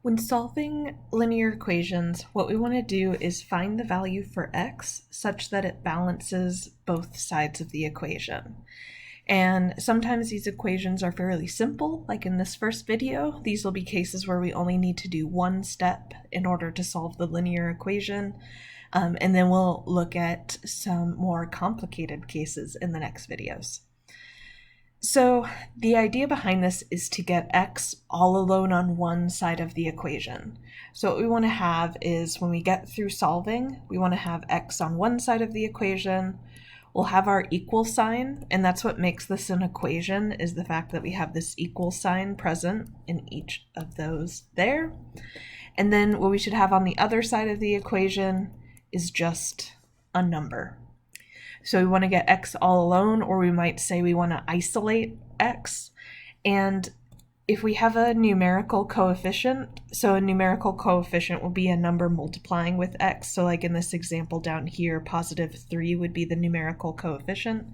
When solving linear equations, what we want to do is find the value for x such that it balances both sides of the equation. And sometimes these equations are fairly simple, like in this first video. These will be cases where we only need to do one step in order to solve the linear equation. And then we'll look at some more complicated cases in the next videos. So the idea behind this is to get x all alone on one side of the equation. So what we want to have is when we get through solving, we want to have x on one side of the equation. We'll have our equal sign, and that's what makes this an equation, is the fact that we have this equal sign present in each of those there. And then what we should have on the other side of the equation is just a number. So we want to get x all alone, or we might say we want to isolate x. And if we have a numerical coefficient, so a numerical coefficient will be a number multiplying with x. So like in this example down here, positive 3 would be the numerical coefficient.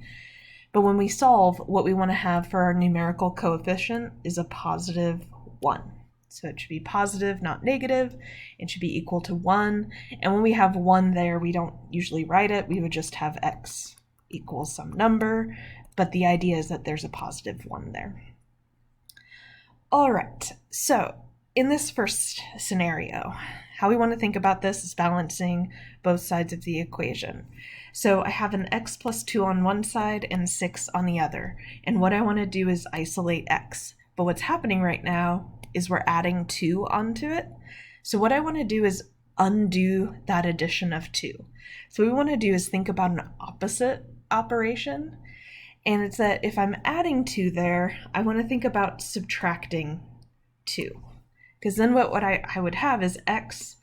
But when we solve, what we want to have for our numerical coefficient is a positive 1. So it should be positive, not negative. It should be equal to 1. And when we have 1 there, we don't usually write it. We would just have x equals some number. But the idea is that there's a positive 1 there. All right, so in this first scenario, how we want to think about this is balancing both sides of the equation. So I have an x plus 2 on one side and 6 on the other. And what I want to do is isolate x. But what's happening right now is we're adding 2 onto it. So what I want to do is undo that addition of 2. So what we want to do is think about an opposite operation. And it's that if I'm adding 2 there, I want to think about subtracting 2. Because then what I would have is x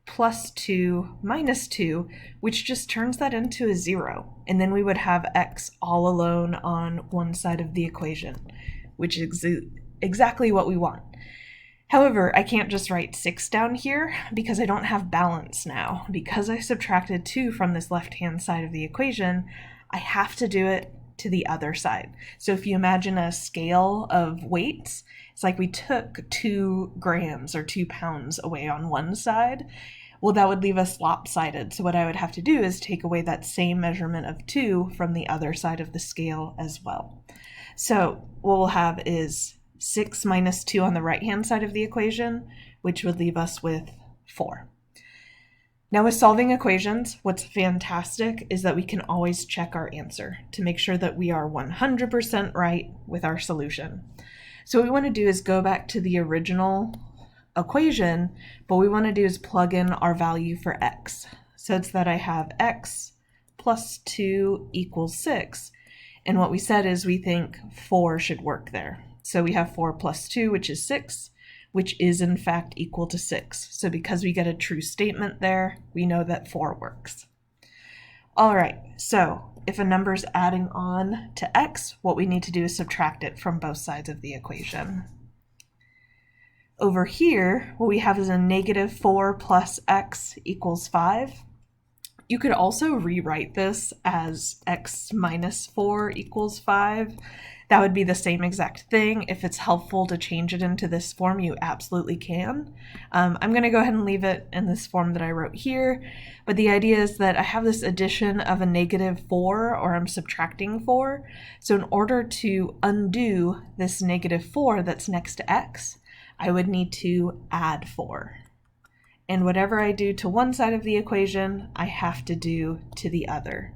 plus 2 minus 2, which just turns that into a 0. And then we would have x all alone on one side of the equation, which is exactly what we want. However, I can't just write 6 down here because I don't have balance now. Because I subtracted 2 from this left-hand side of the equation, I have to do it to the other side. So if you imagine a scale of weights, it's like we took 2 grams or 2 pounds away on one side. Well, that would leave us lopsided. So what I would have to do is take away that same measurement of 2 from the other side of the scale as well. So what we'll have is 6 minus 2 on the right-hand side of the equation, which would leave us with 4. Now with solving equations, what's fantastic is that we can always check our answer to make sure that we are 100% right with our solution. So what we want to do is go back to the original equation, but what we want to do is plug in our value for x. So it's that I have x plus 2 equals 6. And what we said is we think 4 should work there. So we have 4 plus 2, which is 6, which is in fact equal to 6. So because we get a true statement there, we know that 4 works. All right, so if a number is adding on to x, what we need to do is subtract it from both sides of the equation. Over here, what we have is a negative 4 plus x equals 5. You could also rewrite this as x minus 4 equals 5. That would be the same exact thing. If it's helpful to change it into this form, you absolutely can. I'm going to go ahead and leave it in this form that I wrote here. But the idea is that I have this addition of a negative 4, or I'm subtracting 4. So in order to undo this negative 4 that's next to x, I would need to add 4. And whatever I do to one side of the equation, I have to do to the other.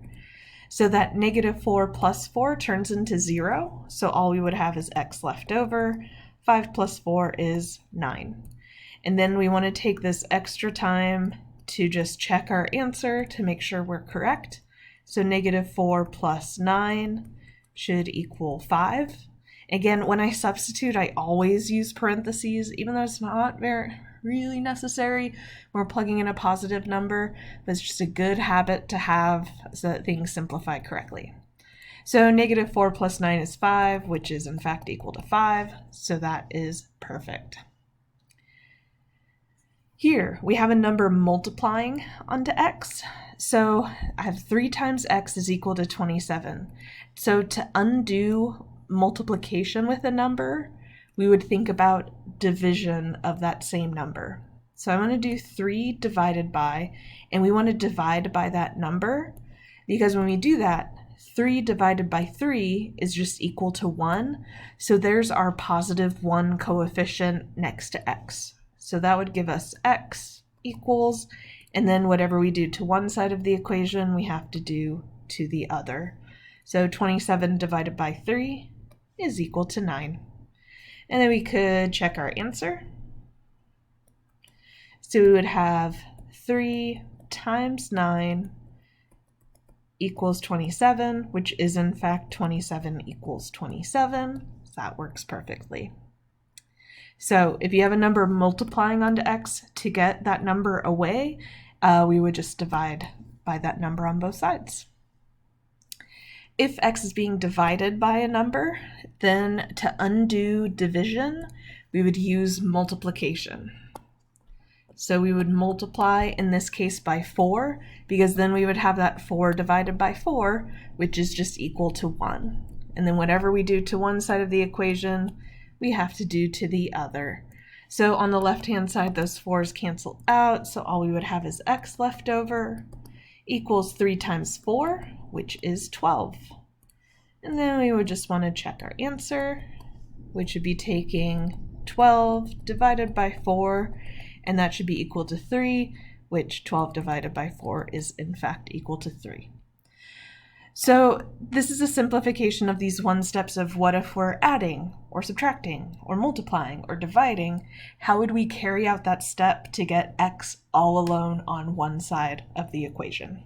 So that negative 4 plus 4 turns into 0. So all we would have is x left over. 5 plus 4 is 9. And then we want to take this extra time to just check our answer to make sure we're correct. So negative 4 plus 9 should equal 5. Again, when I substitute, I always use parentheses, even though it's not really necessary. We're plugging in a positive number, but it's just a good habit to have so that things simplify correctly. So negative 4 plus 9 is 5, which is in fact equal to 5, so that is perfect. Here, we have a number multiplying onto x. So I have 3 times x is equal to 27. So to undo multiplication with a number, we would think about division of that same number. So I want to do 3 divided by, and we want to divide by that number, because when we do that, 3 divided by 3 is just equal to 1. So there's our positive 1 coefficient next to x. So that would give us x equals, and then whatever we do to one side of the equation, we have to do to the other. So 27 divided by 3 is equal to 9. And then we could check our answer. So we would have 3 times 9 equals 27, which is in fact 27 equals 27. So that works perfectly. So if you have a number multiplying onto x, to get that number away, we would just divide by that number on both sides. If x is being divided by a number, then to undo division, we would use multiplication. So we would multiply, in this case, by 4, because then we would have that 4 divided by 4, which is just equal to 1. And then whatever we do to one side of the equation, we have to do to the other. So on the left-hand side, those 4's cancel out, so all we would have is x left over, equals 3 times 4, which is 12. And then we would just want to check our answer, which would be taking 12 divided by 4, and that should be equal to 3, which 12 divided by 4 is in fact equal to 3. So this is a simplification of these one steps of what if we're adding or subtracting or multiplying or dividing. How would we carry out that step to get x all alone on one side of the equation?